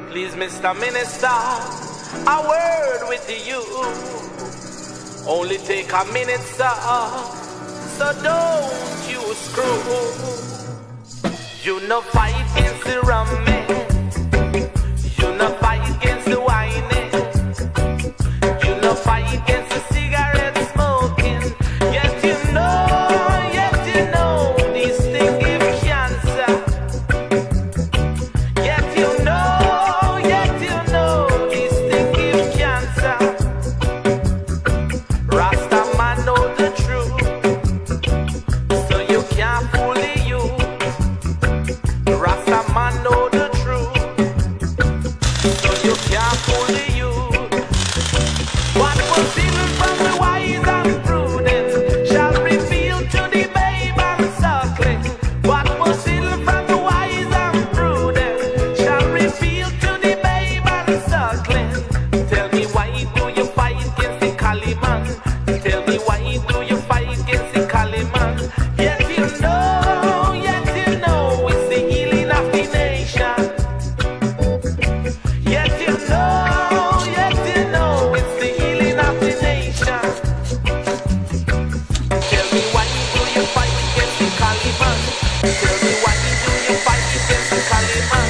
Please, Mr. Minister, a word with you. Only take a minute, sir, so don't you screw. You no fight against the rum, you no fight against the wine, you no fight against the cigarette smoking. Yet you know these things give cancer. Yet you know these things give cancer. Rasta man know the truth, so you can't fool the youth. Rasta man know the truth, so you can't fool the youth. What was hidden from the wise and prudent shall reveal to the babe and suckling. What was hidden from the wise and prudent shall reveal to the babe and suckling. Tell me, why do you fight against the Kaliman? Tell me, why do you fight against the Kaliman? Yet you know it's the healing of the nation. Yet you know it's the healing of the nation. Tell me, why do you fight against the Kaliman? Tell me, why do you fight against the Kaliman?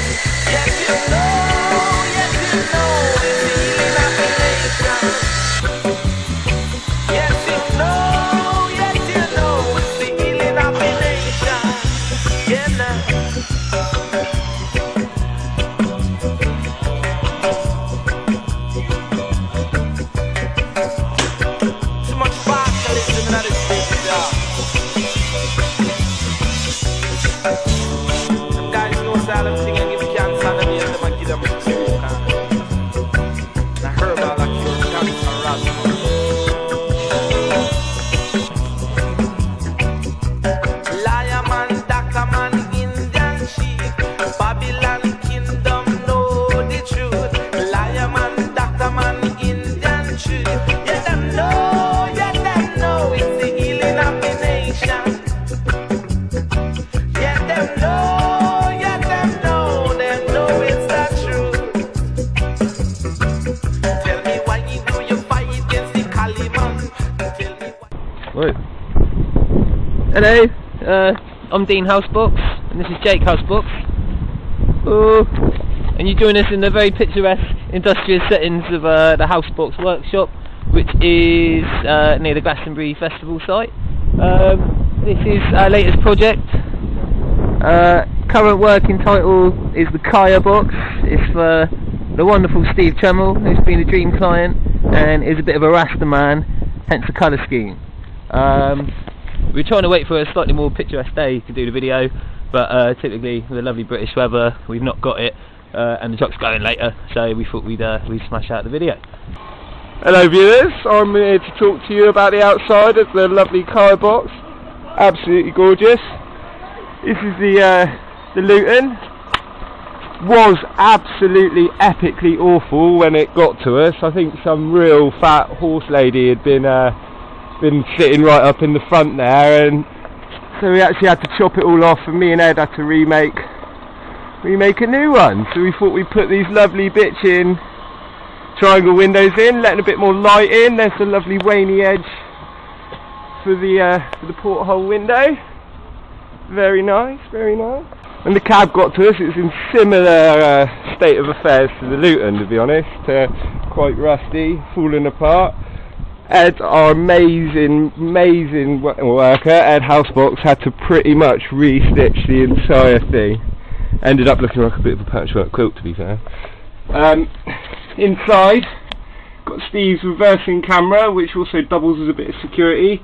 Yet you know it's the healing of the nation. Yes, you know it's the healing of the nation. Yeah, nah. Too much fatalism in this thing, yeah. Them guys know silent thing and give cancer and them and give them smoke and a herbal that cure cancer rasmus. Liar man, doctor man, Indian chief, Babylon kingdom know the truth. Liar man, doctor man, Indian chief. Yeah, them know it's the healing of the nation. Yeah, them know it's the truth. Tell me, why do you fight against the Kaliman? Tell me why. Right. Hello, I'm Dean Housebox, and this is Jake Housebox. Oh, and you join us in the very picturesque industrious settings of the Housebox workshop, which is near the Glastonbury Festival site. This is our latest project. Current working title is the Kaya box. It's for the wonderful Steve Tremmell, who's been a dream client and is a bit of a Rasta man, hence the colour scheme. We're trying to wait for a slightly more picturesque day to do the video, but typically with the lovely British weather we've not got it, and the truck's going later, so we thought we'd smash out the video. Hello viewers, I'm here to talk to you about the outside of the lovely Kaya box. Absolutely gorgeous. This is the Luton. Was absolutely epically awful when it got to us. I think some real fat horse lady had been sitting right up in the front there, and so we actually had to chop it all off, and me and Ed had to remake a new one. So we thought we'd put these lovely bits in, triangle windows in, letting a bit more light in. There's the lovely waney edge for the porthole window. Very nice, very nice. When the cab got to us, it was in similar state of affairs to the Luton, to be honest. Quite rusty, falling apart. Ed, our amazing worker, Ed Housebox, had to pretty much re-stitch the entire thing. Ended up looking like a bit of a patchwork quilt, to be fair. Inside, got Steve's reversing camera, which also doubles as a bit of security.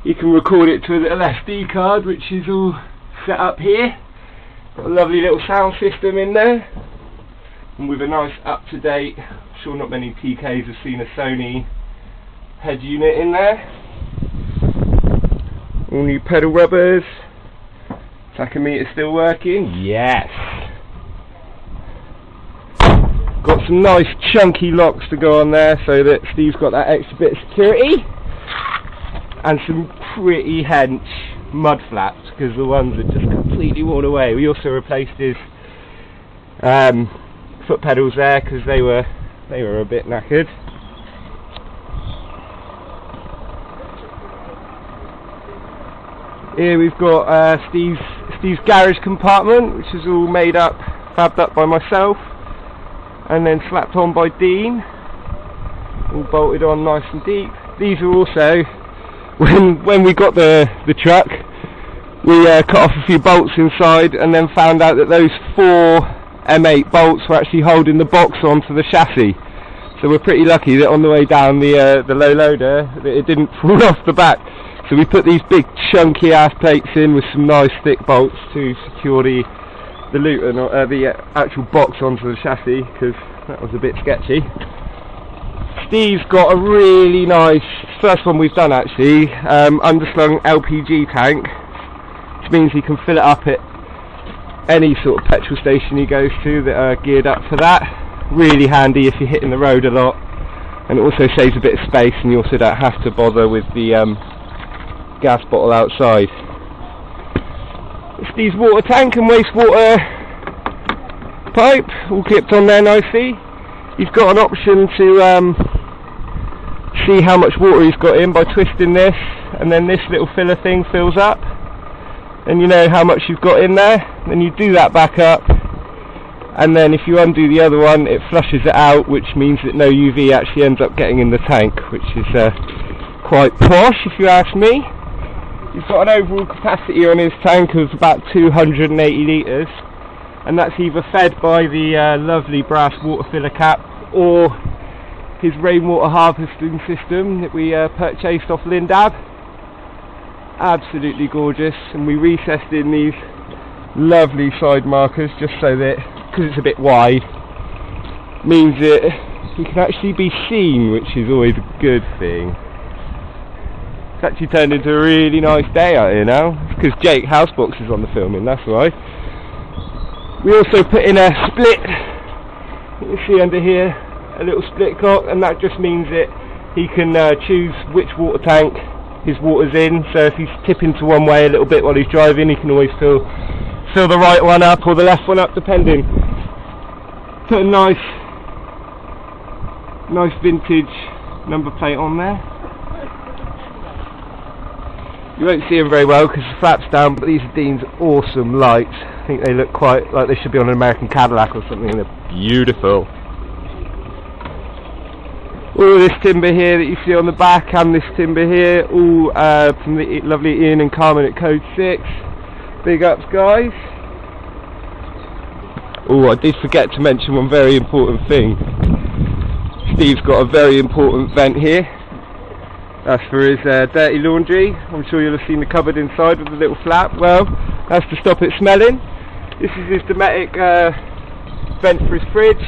You can record it to a little SD card, which is all set up here. Got a lovely little sound system in there, and with a nice up-to-date, I'm sure not many PKs have seen a Sony head unit in there. All new pedal rubbers. Tachometer still working? Yes. Got some nice chunky locks to go on there so that Steve's got that extra bit of security. And some pretty hench mud flaps because the ones are just completely worn away. We also replaced his fender foot pedals there because they were a bit knackered. Here we've got Steve's garage compartment, which is all made up, fabbed up by myself, and then slapped on by Dean, all bolted on nice and deep. These are also, when we got the truck, we cut off a few bolts inside and then found out that those 4 M8 bolts were actually holding the box onto the chassis. So we're pretty lucky that on the way down the low loader that it didn't fall off the back. So we put these big chunky ass plates in with some nice thick bolts to secure the Luton, or the actual box onto the chassis, because that was a bit sketchy. Steve's got a really nice, first one we've done actually, underslung LPG tank, which means he can fill it up at any sort of petrol station he goes to that are geared up for that. Really handy if you're hitting the road a lot, and it also saves a bit of space, and you also don't have to bother with the gas bottle outside. Steve's water tank and wastewater pipe all clipped on there nicely. He's got an option to see how much water he's got in by twisting this, and then this little filler thing fills up, and you know how much you've got in there. Then you do that back up, and then if you undo the other one, it flushes it out, which means that no UV actually ends up getting in the tank, which is quite posh if you ask me. He's got an overall capacity on his tank of about 280 litres, and that's either fed by the lovely brass water filler cap or his rainwater harvesting system that we purchased off Lindab. Absolutely gorgeous, and we recessed in these lovely side markers just so that, because it's a bit wide, means that he can actually be seen, which is always a good thing. It's actually turned into a really nice day out here now. It's because Jake Housebox is on the filming, that's why. We also put in a split, you can see under here, a little split cock, and that just means that he can choose which water tank his water's in, so if he's tipping to one way a little bit while he's driving, he can always fill the right one up or the left one up, depending. Put a nice vintage number plate on there. You won't see them very well because the flap's down, but these are Dean's awesome lights. I think they look quite like they should be on an American Cadillac or something, and they're beautiful. All this timber here that you see on the back, and this timber here, all from the lovely Ian and Carmen at Code 6. Big ups, guys. Oh, I did forget to mention one very important thing. Steve's got a very important vent here. That's for his dirty laundry. I'm sure you'll have seen the cupboard inside with the little flap. Well, that's to stop it smelling. This is his Dometic vent for his fridge.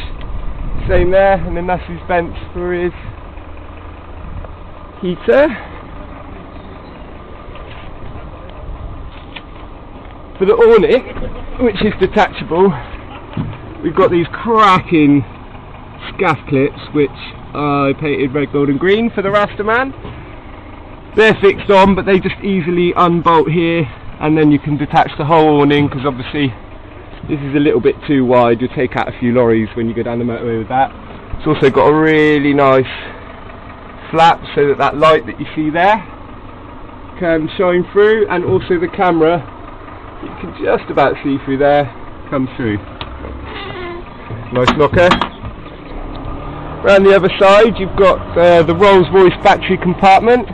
Same there, and then that's his vents for his heater. For the awning, which is detachable, we've got these cracking scaff clips, which I painted red, gold and green for the Rasta man. They're fixed on, but they just easily unbolt here, and then you can detach the whole awning, because obviously this is a little bit too wide. You'll take out a few lorries when you go down the motorway with that. It's also got a really nice flap so that that light that you see there can shine through, and also the camera, you can just about see through there, comes through. Nice knocker. Around the other side you've got the Rolls-Royce battery compartment,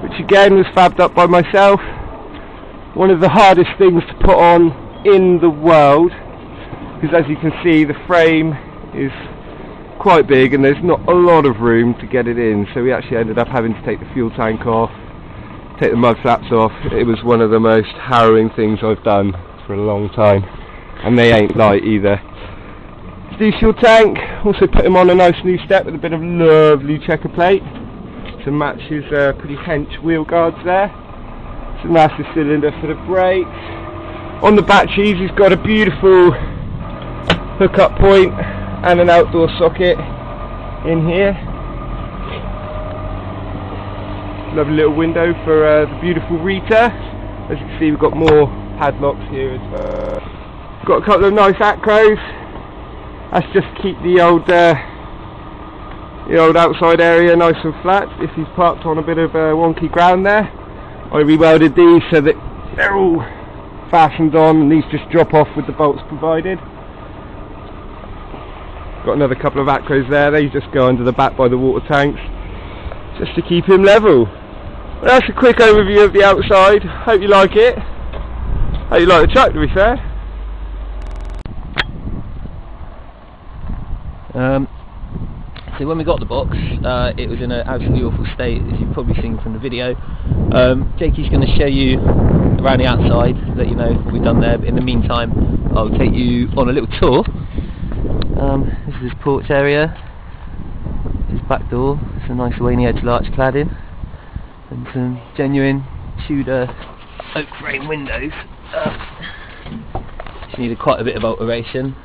which again was fabbed up by myself. One of the hardest things to put on in the world, because as you can see the frame is quite big and there's not a lot of room to get it in, so we actually ended up having to take the fuel tank off, take the mud flaps off. It was one of the most harrowing things I've done for a long time, and they ain't light either. Steve's fuel tank, also put him on a nice new step with a bit of lovely checker plate to match his pretty hench wheel guards there. It's a massive cylinder for the brakes. On the batteries he's got a beautiful hookup point and an outdoor socket in here. Lovely little window for the beautiful Rita. As you can see we've got more padlocks here as well. Got a couple of nice acros. That's just to keep the old outside area nice and flat. If he's parked on a bit of wonky ground there, I re-welded these so that they're all fastened on, and these just drop off with the bolts provided. Got another couple of acros there, they just go under the back by the water tanks, just to keep him level. Well, that's a quick overview of the outside. Hope you like it. Hope you like the truck, to be fair. So when we got the box, it was in an absolutely awful state, as you've probably seen from the video. Jakey's going to show you around the outside, let you know what we've done there, but in the meantime I'll take you on a little tour. This is his porch area, his back door, some nice Waney edge larch cladding, and some genuine Tudor oak frame windows. Just needed quite a bit of alteration,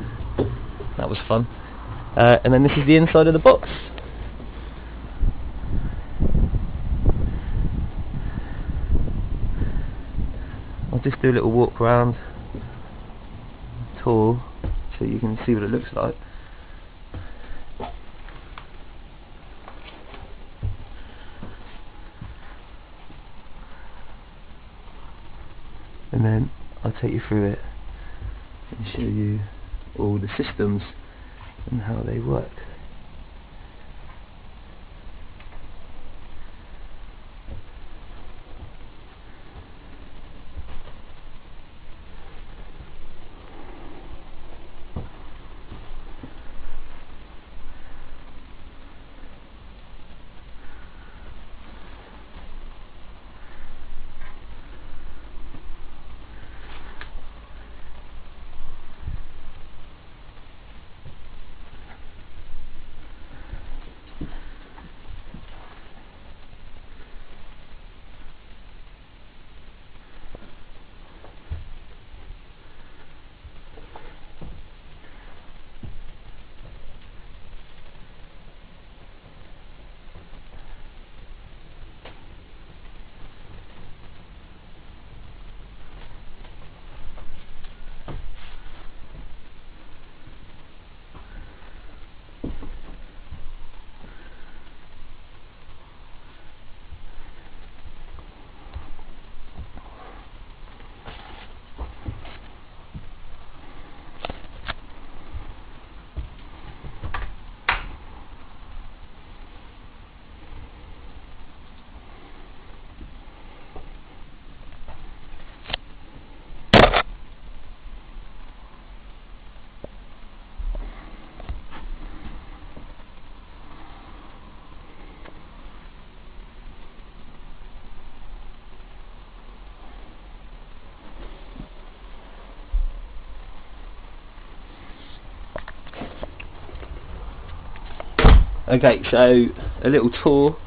that was fun. And then this is the inside of the box. I'll just do a little walk around tour so you can see what it looks like. And then I'll take you through it and show you all the systems and how they work. Okay, so a little tour.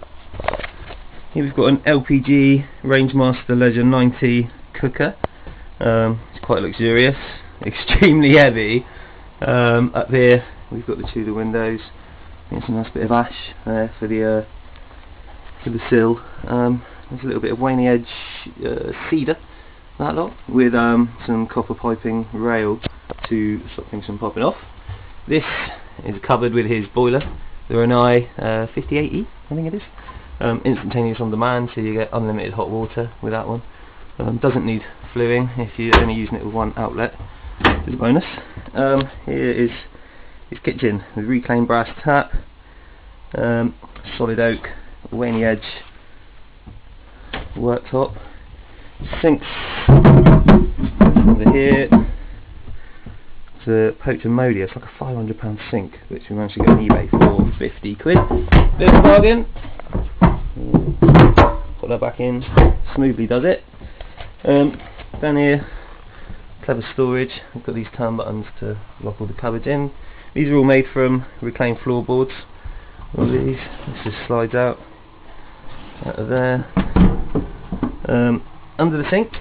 Here we've got an LPG Rangemaster Legend 90 cooker. It's quite luxurious, extremely heavy. Up here we've got the Tudor windows. There's a nice bit of ash there for the sill. There's a little bit of Waney edge cedar, that lot, with some copper piping rail to stop things from popping off. This is covered with his boiler, the Rinnai 5080, I think it is. Instantaneous on demand, so you get unlimited hot water with that one. Doesn't need fluing if you're only using it with one outlet, which is a bonus. Here is his kitchen with reclaimed brass tap, solid oak, Waney edge worktop, sinks over here. It's a Poacher Modi, it's like a £500 sink, which we managed to get on eBay for 50 quid. Bit of a bargain. Put that back in, smoothly does it. Down here, clever storage. We've got these turn buttons to lock all the cupboards in. These are all made from reclaimed floorboards. All these, this just slides out of there. Under the sink,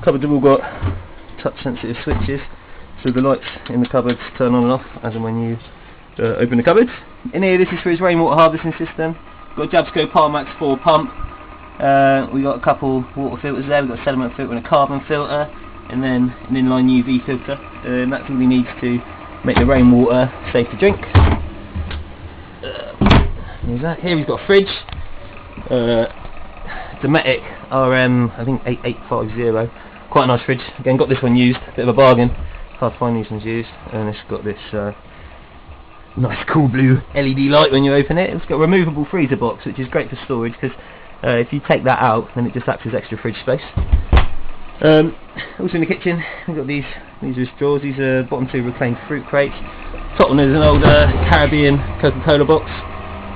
cupboards have all got touch sensitive switches, so the lights in the cupboards turn on and off as and when you open the cupboard. In here, this is for his rainwater harvesting system. We've got a Jabsco Par Max 4 pump. We've got a couple water filters there. We've got a sediment filter and a carbon filter, and then an inline UV filter. And that's all he needs to make the rainwater safe to drink. Here's that. Here we've got a fridge, Dometic RM8500, quite a nice fridge. Again, got this one used, bit of a bargain, hard to find these ones used. And it's got this nice cool blue LED light when you open it. It's got a removable freezer box, which is great for storage, because if you take that out, then it just acts as extra fridge space. Also in the kitchen, we've got these are drawers. These are bottom two reclaimed fruit crates. Top one is an old Caribbean Coca-Cola box,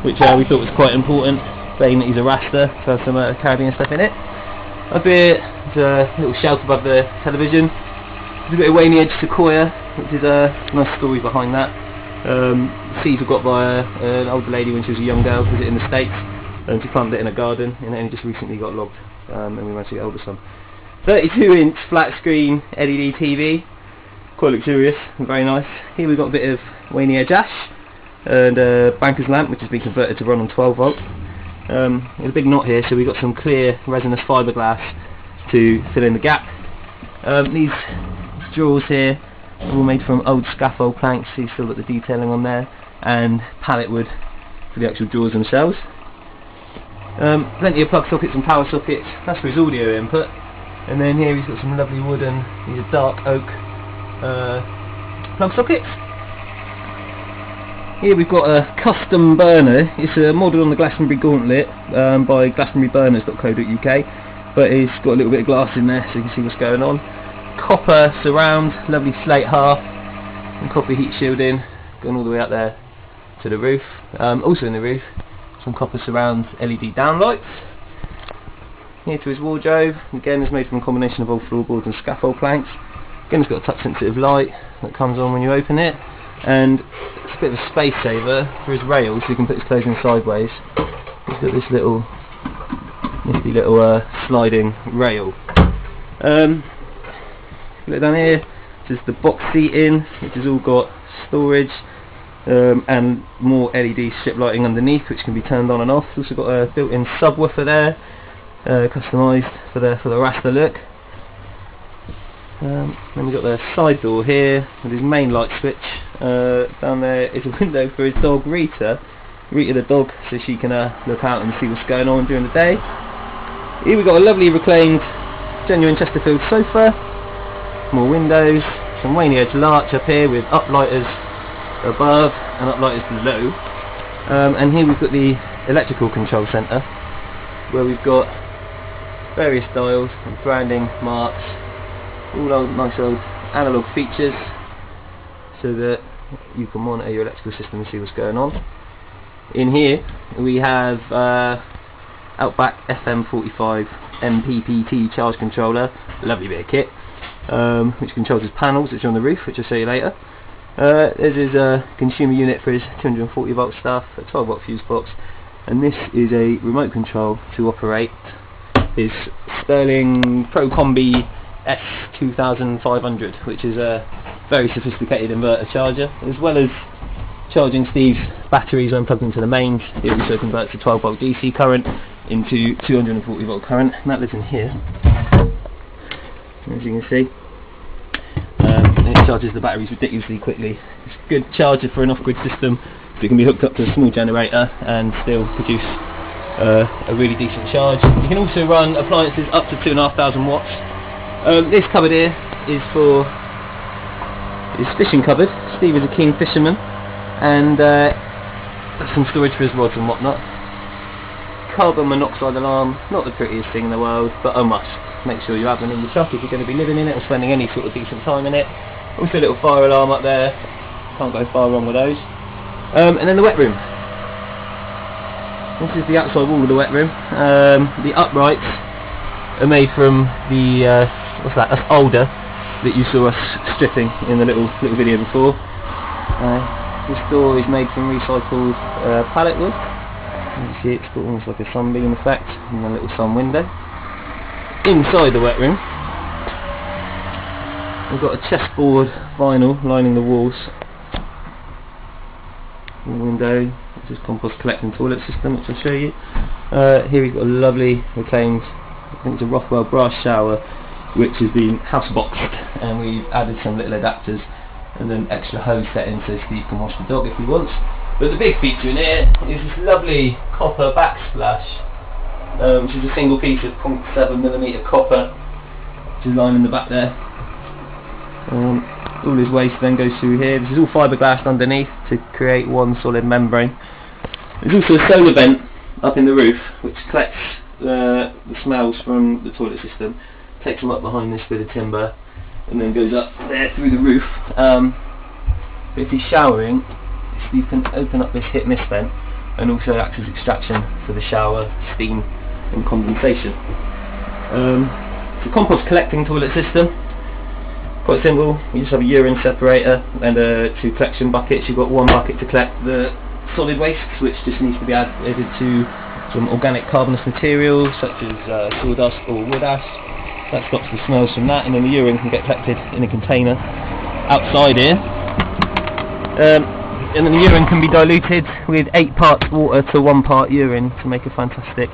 which we thought was quite important, being that he's a Rasta, so have some Caribbean stuff in it. Up here, there's a little shelf above the television. There's a bit of Waney Edge sequoia, which is a nice story behind that. Seeds were got by an older lady when she was a young girl, was it in the States, and she planted it in a garden, and it only just recently got logged, and we managed to get hold of some. 32-inch flat screen LED TV, quite luxurious and very nice. Here we've got a bit of Waney Edge ash, and a banker's lamp, which has been converted to run on 12 volt. There's a big knot here, so we've got some clear resinous fiberglass to fill in the gap. These drawers here are all made from old scaffold planks, so you've still got the detailing on there, and pallet wood for the actual drawers themselves. Plenty of plug sockets and power sockets, that's for his audio input. And then here he's got some lovely wooden, these are dark oak plug sockets. Here we've got a custom burner. It's a model on the Glastonbury Gauntlet by glastonburyburners.co.uk, but it's got a little bit of glass in there so you can see what's going on. Copper surround, lovely slate half, and copper heat shielding, going all the way up there to the roof. Also in the roof, some copper surround LED downlights. Here to his wardrobe, again it's made from a combination of old floorboards and scaffold planks. Again it's got a touch sensitive light that comes on when you open it, and it's a bit of a space saver for his rails, so you can put his clothes in sideways. He's got this little nifty little sliding rail. Look down here, this is the box seating, which has all got storage and more LED strip lighting underneath, which can be turned on and off. It's also got a built-in subwoofer there, customised for the Rasta look. Then we've got the side door here with his main light switch. Down there is a window for his dog Rita the dog, so she can look out and see what's going on during the day. Here we've got a lovely reclaimed genuine Chesterfield sofa, more windows, some Waney Edge larch up here with uplighters above and uplighters below. And here we've got the electrical control centre, where we've got various dials and branding marks, all old, nice old analogue features, so that you can monitor your electrical system and see what's going on. In here we have Outback FM45 MPPT charge controller, lovely bit of kit, which controls his panels, which are on the roof, which I'll show you later. There's his consumer unit for his 240 volt stuff, a 12 volt fuse box, and this is a remote control to operate his Sterling Pro Combi S 2500, which is a very sophisticated inverter charger, as well as charging Steve's batteries when plugged into the mains. It also converts a 12 volt DC current into 240 volt current, and that lives in here, as you can see. And it charges the batteries ridiculously quickly. It's a good charger for an off-grid system, so it can be hooked up to a small generator and still produce a really decent charge. You can also run appliances up to 2,500 watts. This cupboard here is for his fishing cupboard. Steve is a keen fisherman, and some storage for his rods and whatnot. Carbon monoxide alarm, not the prettiest thing in the world, but a must. Make sure you have them in your truck if you're going to be living in it or spending any sort of decent time in it. Also a little fire alarm up there, can't go far wrong with those. And then the wet room. This is the outside wall of the wet room. The uprights are made from the, what's that, that's alder that you saw us stripping in the little video before. This door is made from recycled pallet wood. You can see it's got almost like a sunbeam effect, and a little sun window. Inside the wet room, we've got a chessboard vinyl lining the walls. The window, which is compost collecting toilet system, which I'll show you. Here we've got a lovely reclaimed, I think it's a Rothwell brass shower, which has been houseboxed, and we've added some little adapters and then extra hose setting so Steve can wash the dog if he wants. But the big feature in here is this lovely copper backsplash, which is a single piece of 0.7mm copper, which is lying in the back there. All his waste then goes through here. This is all fiberglass underneath to create one solid membrane. There's also a solar vent up in the roof which collects the smells from the toilet system, takes them up behind this bit of timber, and then goes up there through the roof. But if he's showering, you can open up this hip mist vent, and also acts as extraction for the shower, steam and condensation. It's a compost collecting toilet system. Quite simple. You just have a urine separator and 2 collection buckets. You've got 1 bucket to collect the solid waste, which just needs to be added to some organic carbonous materials such as sawdust or wood ash. That stops the smells from that, and then the urine can get collected in a container outside here. And then the urine can be diluted with 8 parts water to 1 part urine to make a fantastic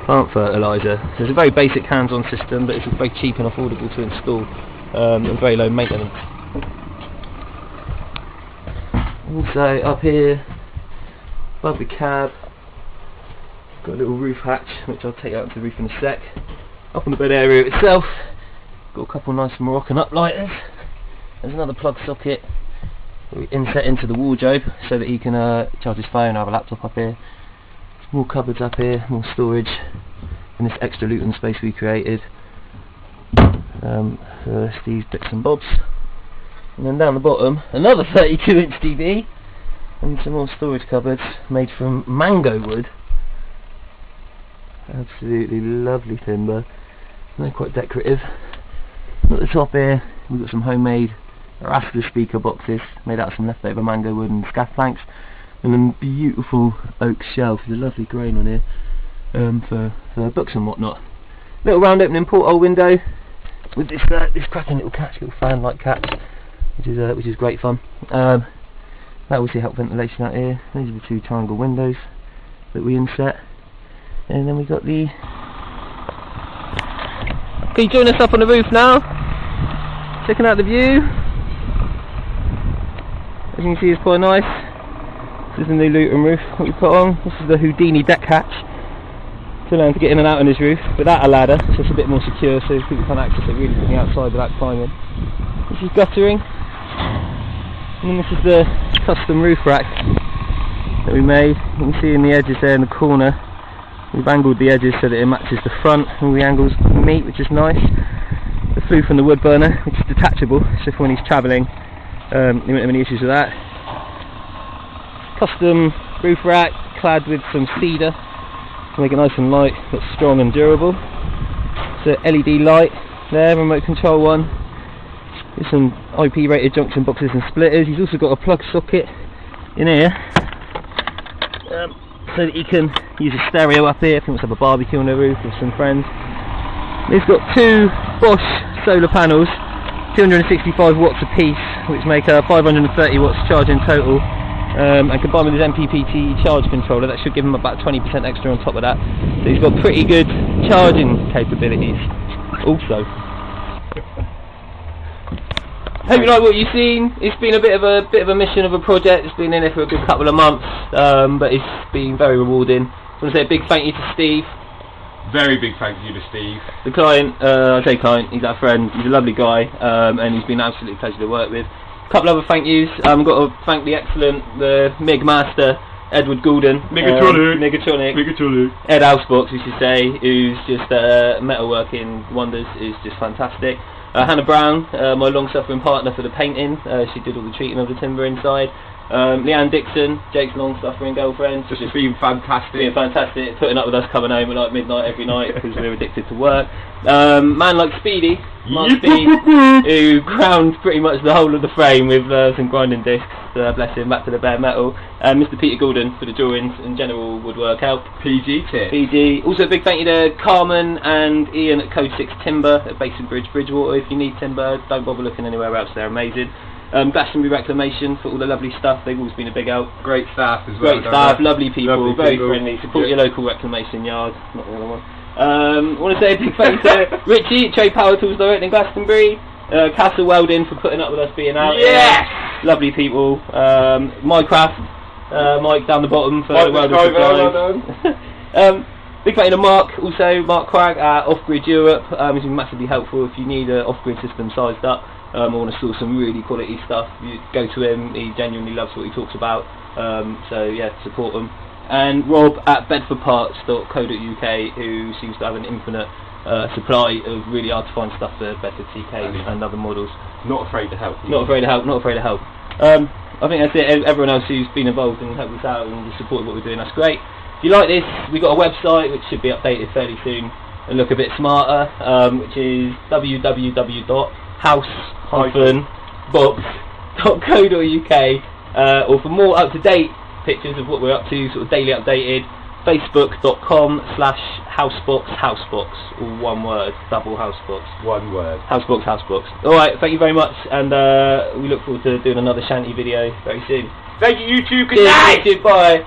plant fertiliser. So it's a very basic hands-on system, but it's very cheap and affordable to install, and very low maintenance. Also up here, above the cab, got a little roof hatch which I'll take out to the roof in a sec. Up on the bed area itself, got a couple nice Moroccan uplighters. There's another plug socket that we inset into the wardrobe so that he can charge his phone or have a laptop up here. More cupboards up here, more storage in this extra Luton space we created for Steve's bits and bobs. And then down the bottom, another 32-inch TV and some more storage cupboards made from mango wood. Absolutely lovely timber, and they're quite decorative. And at the top here we've got some homemade Rasta speaker boxes made out of some leftover mango wood and scaff planks, and then beautiful oak shelf with a lovely grain on here for books and whatnot. Little round opening porthole window with this cracking little catch, little fan-like catch, which is great fun. That obviously helps ventilation out here. These are the 2 triangle windows that we inset, and then we got the. Can you join us up on the roof now? Checking out the view. As you can see, it's quite nice. This is the new Luton roof that we put on. This is the Houdini deck hatch to allow him to get in and out on his roof without a ladder, so it's a bit more secure so people can't access it really from the outside without climbing. This is guttering, and then this is the custom roof rack that we made. You can see in the edges there in the corner, we've angled the edges so that it matches the front, all the angles meet, which is nice. The flue from the wood burner, which is detachable, so for when he's travelling, you won't have any issues with that. Custom roof rack clad with some cedar to make it nice and light but strong and durable. It's an LED light there, remote control one, with some IP rated junction boxes and splitters. He's also got a plug socket in here so that he can use a stereo up here if he wants to have a barbecue on the roof with some friends. He's got 2 Bosch solar panels, 265 watts a piece, which make 530 watts charge in total, and combined with his MPPT charge controller, that should give him about 20% extra on top of that. So he's got pretty good charging capabilities also. Hope you like what you've seen. It's been a bit of a mission of a project. It's been in there for a good couple of months, but it's been very rewarding. I want to say a big thank you to Steve. Very big thank you to Steve. The client, I say client, he's our friend, he's a lovely guy, and he's been an absolute pleasure to work with. A couple other thank yous. I've got to thank the excellent, the MIG master, Edward Goulden. Megatronic. Ed Housebox, we should say, who's just metalworking wonders, is just fantastic. Hannah Brown, my long-suffering partner for the painting, she did all the treating of the timber inside. Leanne Dixon, Jake's long-suffering girlfriend, just been fantastic. Putting up with us coming home at like midnight every night because we're addicted to work. Man like Speedy, who ground pretty much the whole of the frame with some grinding discs, bless him, back to the bare metal. Mr. Peter Goulden for the drawings and general woodwork help. PG tip. PG. Also a big thank you to Carmen and Ian at Code 6 Timber at Basin Bridge, Bridgewater. If you need timber, don't bother looking anywhere else, they're amazing. Glastonbury Reclamation for all the lovely stuff, they've always been a big help. Great staff as well. Great staff, lovely people, very friendly. Support your local reclamation yard, not the other one. I want to say a big thanks to Richie, Trade Power Tools Direct in Glastonbury, Castle Welding for putting up with us being out. Yes! Lovely people. Mycraft, Mike down the bottom for the welding supplies. Big fan of Mark, also Mark Cragg at Off Grid Europe. He's been massively helpful if you need an off-grid system sized up or want to store some really quality stuff. You go to him, he genuinely loves what he talks about. So yeah, support him. And Rob at bedfordparts.co.uk, who seems to have an infinite supply of really hard to find stuff for Bedford TKs and other models. Not afraid to help. Not afraid to help, not afraid to help. I think that's it. Everyone else who's been involved and helped us out and supported what we're doing, that's great. If you like this, we've got a website which should be updated fairly soon and look a bit smarter, which is www.house-box.co.uk, or for more up-to-date pictures of what we're up to, sort of daily updated, facebook.com/housebox, all one word, double housebox. One word. Housebox. Alright, thank you very much, and we look forward to doing another shanty video very soon. Thank you, YouTube. Good night. Bye.